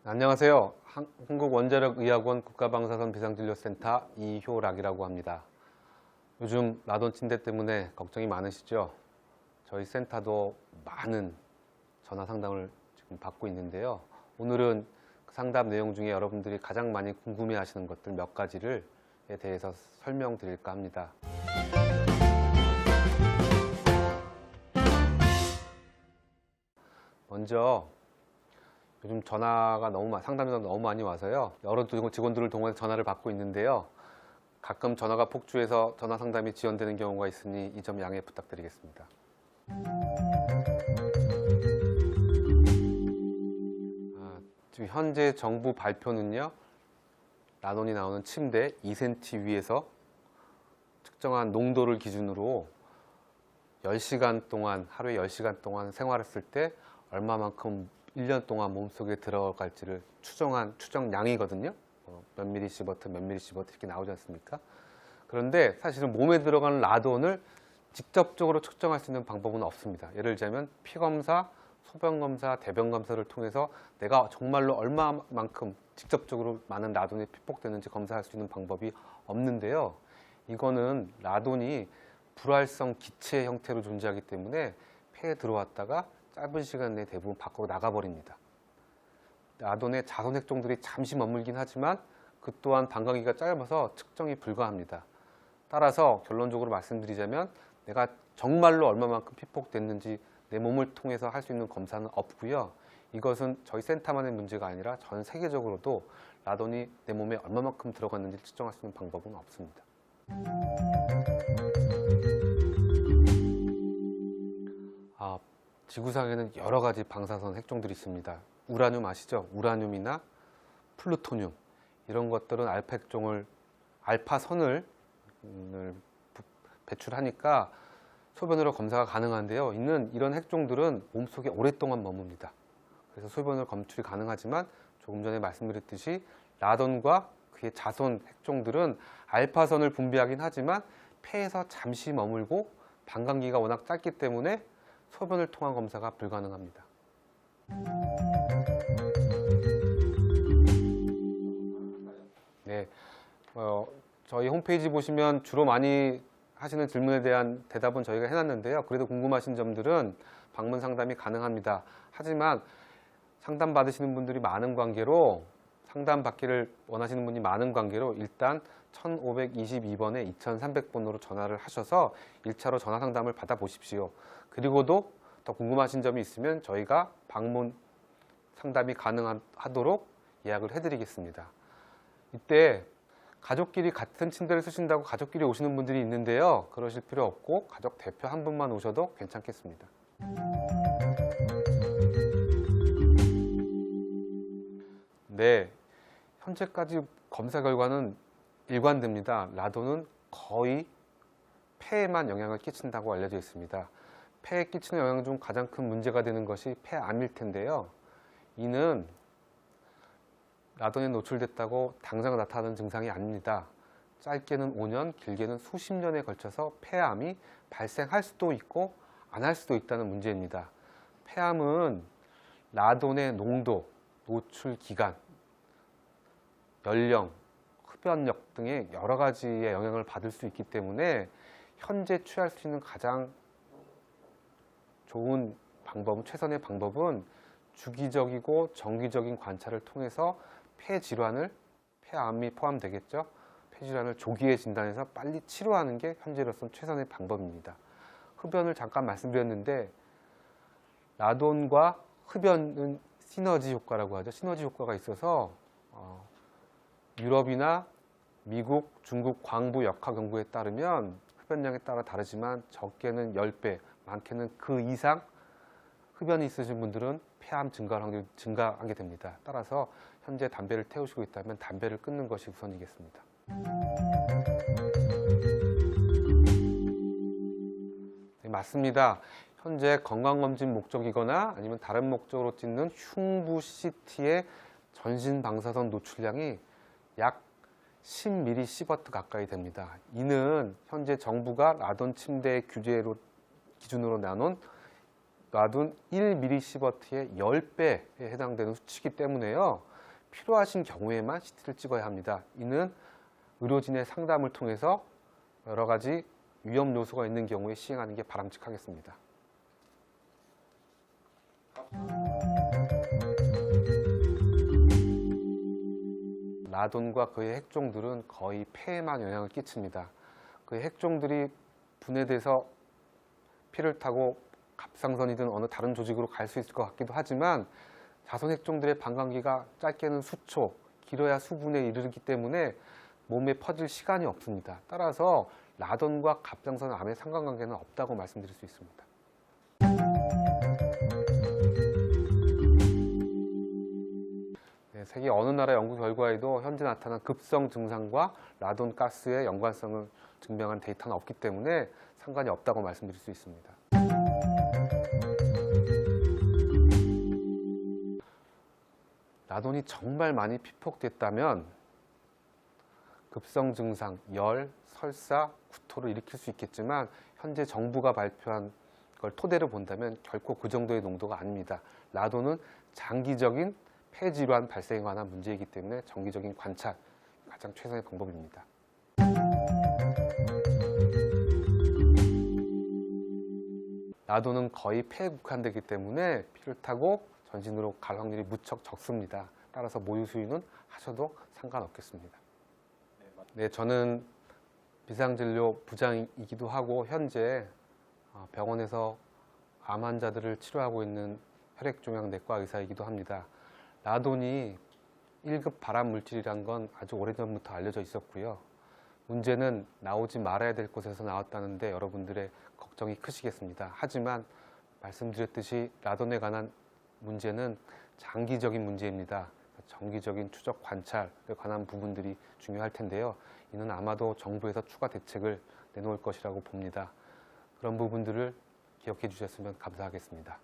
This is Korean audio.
안녕하세요. 한국원자력의학원 국가방사선 비상진료센터 이효락이라고 합니다. 요즘 라돈 침대 때문에 걱정이 많으시죠? 저희 센터도 많은 전화 상담을 지금 받고 있는데요. 오늘은 그 상담 내용 중에 여러분들이 가장 많이 궁금해 하시는 것들 몇 가지를 대해서 설명드릴까 합니다. 먼저 요즘 전화가 상담이 너무 많이 와서요. 여러 직원들을 통해서 전화를 받고 있는데요. 가끔 전화가 폭주해서 전화 상담이 지연되는 경우가 있으니 이 점 양해 부탁드리겠습니다. 지금 현재 정부 발표는요. 라돈이 나오는 침대 2cm 위에서 특정한 농도를 기준으로 10시간 동안, 하루에 10시간 동안 생활했을 때 얼마만큼 1년 동안 몸속에 들어갈지를 추정량이거든요. 몇 밀리시버트, 몇 밀리시버트 이렇게 나오지 않습니까? 그런데 사실은 몸에 들어가는 라돈을 직접적으로 측정할 수 있는 방법은 없습니다. 예를 들자면 피검사, 소변검사, 대변검사를 통해서 내가 정말로 얼마만큼 직접적으로 많은 라돈이 피폭되는지 검사할 수 있는 방법이 없는데요. 이거는 라돈이 불활성 기체 형태로 존재하기 때문에 폐에 들어왔다가 짧은 시간 내에 대부분 밖으로 나가버립니다. 라돈의 자손 핵종들이 잠시 머물긴 하지만 그 또한 반감기가 짧아서 측정이 불가합니다. 따라서 결론적으로 말씀드리자면 내가 정말로 얼마만큼 피폭됐는지 내 몸을 통해서 할 수 있는 검사는 없고요. 이것은 저희 센터만의 문제가 아니라 전 세계적으로도 라돈이 내 몸에 얼마만큼 들어갔는지 측정할 수 있는 방법은 없습니다. 지구상에는 여러 가지 방사선 핵종들이 있습니다. 우라늄 아시죠? 우라늄이나 플루토늄 이런 것들은 알파선을 배출하니까 소변으로 검사가 가능한데요. 이런 핵종들은 몸속에 오랫동안 머뭅니다. 그래서 소변으로 검출이 가능하지만 조금 전에 말씀드렸듯이 라돈과 그의 자손 핵종들은 알파선을 분비하긴 하지만 폐에서 잠시 머물고 반감기가 워낙 짧기 때문에 소변을 통한 검사가 불가능합니다. 네, 저희 홈페이지 보시면 주로 많이 하시는 질문에 대한 대답은 저희가 해놨는데요. 그래도 궁금하신 점들은 방문 상담이 가능합니다. 하지만 상담 받으시는 분들이 많은 관계로 상담 받기를 원하시는 분이 많은 관계로 일단 1522번에 2300번으로 전화를 하셔서 1차로 전화 상담을 받아보십시오. 그리고도 더 궁금하신 점이 있으면 저희가 방문 상담이 가능하도록 예약을 해드리겠습니다. 이때 가족끼리 같은 침대를 쓰신다고 가족끼리 오시는 분들이 있는데요. 그러실 필요 없고 가족 대표 한 분만 오셔도 괜찮겠습니다. 네, 현재까지 검사 결과는 일관됩니다. 라돈은 거의 폐에만 영향을 끼친다고 알려져 있습니다. 폐에 끼치는 영향 중 가장 큰 문제가 되는 것이 폐암일 텐데요. 이는 라돈에 노출됐다고 당장 나타나는 증상이 아닙니다. 짧게는 5년, 길게는 수십 년에 걸쳐서 폐암이 발생할 수도 있고 안 할 수도 있다는 문제입니다. 폐암은 라돈의 농도, 노출 기간, 연령, 흡연력 등의 여러 가지의 영향을 받을 수 있기 때문에 현재 취할 수 있는 가장 좋은 방법은, 최선의 방법은 주기적이고 정기적인 관찰을 통해서 폐암이 포함되겠죠. 폐질환을 조기에 진단해서 빨리 치료하는 게 현재로서는 최선의 방법입니다. 흡연을 잠깐 말씀드렸는데 라돈과 흡연은 시너지 효과라고 하죠. 시너지 효과가 있어서 유럽이나 미국, 중국 광부 역학 연구에 따르면 흡연량에 따라 다르지만 적게는 10배, 많게는 그 이상 흡연이 있으신 분들은 폐암 증가를 증가하게 됩니다. 따라서 현재 담배를 태우시고 있다면 담배를 끊는 것이 우선이겠습니다. 네, 맞습니다. 현재 건강검진 목적이거나 아니면 다른 목적으로 찍는 흉부 CT의 전신 방사선 노출량이 약 10mSv 가까이 됩니다. 이는 현재 정부가 라돈 침대 기준으로 나눈 라돈 1mSv의 10배에 해당되는 수치이기 때문에요. 필요하신 경우에만 CT를 찍어야 합니다. 이는 의료진의 상담을 통해서 여러 가지 위험 요소가 있는 경우에 시행하는 게 바람직하겠습니다. 라돈과 그의 핵종들은 거의 폐에만 영향을 끼칩니다. 그의 핵종들이 분해돼서 피를 타고 갑상선이든 어느 다른 조직으로 갈 수 있을 것 같기도 하지만 자손 핵종들의 방광기가 짧게는 수초, 길어야 수분에 이르기 때문에 몸에 퍼질 시간이 없습니다. 따라서 라돈과 갑상선 암의 상관관계는 없다고 말씀드릴 수 있습니다. 네, 세계 어느 나라 연구 결과에도 현재 나타난 급성 증상과 라돈 가스의 연관성을 증명한 데이터는 없기 때문에 상관이 없다고 말씀드릴 수 있습니다. 라돈이 정말 많이 피폭됐다면 급성 증상, 열, 설사, 구토를 일으킬 수 있겠지만 현재 정부가 발표한 걸 토대로 본다면 결코 그 정도의 농도가 아닙니다. 라돈은 장기적인 폐질환 발생에 관한 문제이기 때문에 정기적인 관찰, 가장 최선의 방법입니다. 라돈은 거의 폐에 국한되기 때문에 피를 타고 전신으로 갈 확률이 무척 적습니다. 따라서 모유 수유는 하셔도 상관없겠습니다. 네, 저는 비상진료 부장이기도 하고 현재 병원에서 암 환자들을 치료하고 있는 혈액종양내과 의사이기도 합니다. 라돈이 1급 발암 물질이란 건 아주 오래전부터 알려져 있었고요. 문제는 나오지 말아야 될 곳에서 나왔다는데 여러분들의 걱정이 크시겠습니다. 하지만 말씀드렸듯이 라돈에 관한 문제는 장기적인 문제입니다. 정기적인 추적 관찰에 관한 부분들이 중요할 텐데요. 이는 아마도 정부에서 추가 대책을 내놓을 것이라고 봅니다. 그런 부분들을 기억해 주셨으면 감사하겠습니다.